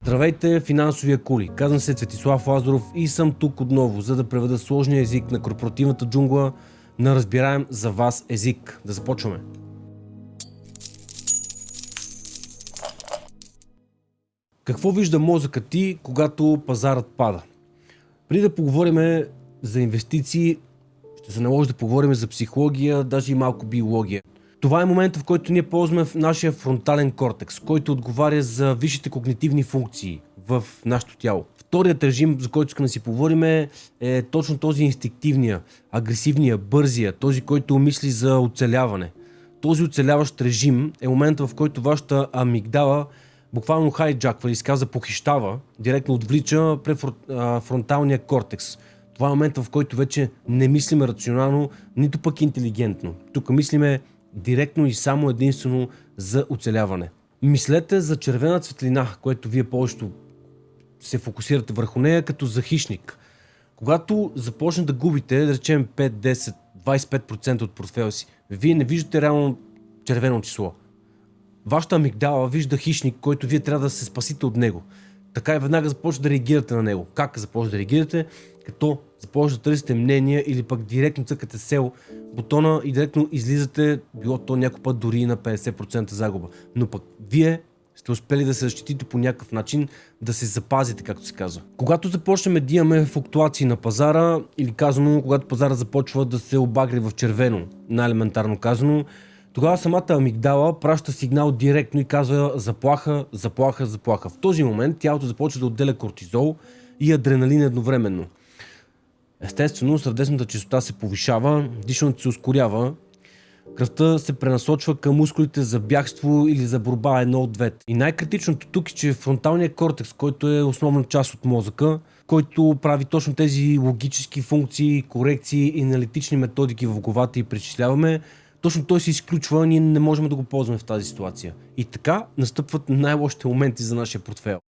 Здравейте, финансови акули! Казвам се Цветислав Лазаров и съм тук отново, за да преведа сложния език на корпоративната джунгла на разбираем за вас език. Да започваме! Какво вижда мозъкът ти, когато пазарът пада? Преди да поговорим за инвестиции, ще се наложи да поговорим за психология, даже и малко биология. Това е момента, в който ние ползваме в нашия фронтален кортекс, който отговаря за висшите когнитивни функции в нашето тяло. Вторият режим, за който искам да си поговорим, е точно този инстинктивния, агресивния, бързия, този, който мисли за оцеляване. Този оцеляващ режим е момента, в който вашата амигдала буквално хайджаква или каза похищава, директно отвлича префронталния кортекс. Това е момента, в който вече не мислиме рационално, нито пък интелигентно. Тук мислиме директно и само единствено за оцеляване. Мислете за червена светлина, което вие повечето се фокусирате върху нея като за хищник. Когато започне да губите, да речем 5, 10, 25% от портфела си, вие не виждате реално червено число. Вашата амигдала вижда хищник, който вие трябва да се спасите от него. Така и веднага започва да реагирате на него. Как започва да реагирате? Като започва да търсите мнения или пък директно цъкате сел бутона и директно излизате, било то някой път дори на 50% загуба. Но пък вие сте успели да се защитите по някакъв начин, да се запазите, както се казва. Когато започнем да имаме флуктуации на пазара, или казано, когато пазара започва да се обагри в червено, най-елементарно казано, тогава самата амигдала праща сигнал директно и казва заплаха, заплаха, заплаха. В този момент тялото започва да отделя кортизол и адреналин едновременно. Естествено, сърдечната честота се повишава, дишането се ускорява, кръвта се пренасочва към мускулите за бягство или за борба, едно от двете. И най-критичното тук е, че фронталният кортекс, който е основна част от мозъка, който прави точно тези логически функции, корекции и аналитични методики в главата и причисляваме, точно той се изключва, ние не можем да го ползваме в тази ситуация. И така настъпват най-лошите моменти за нашия портфейл.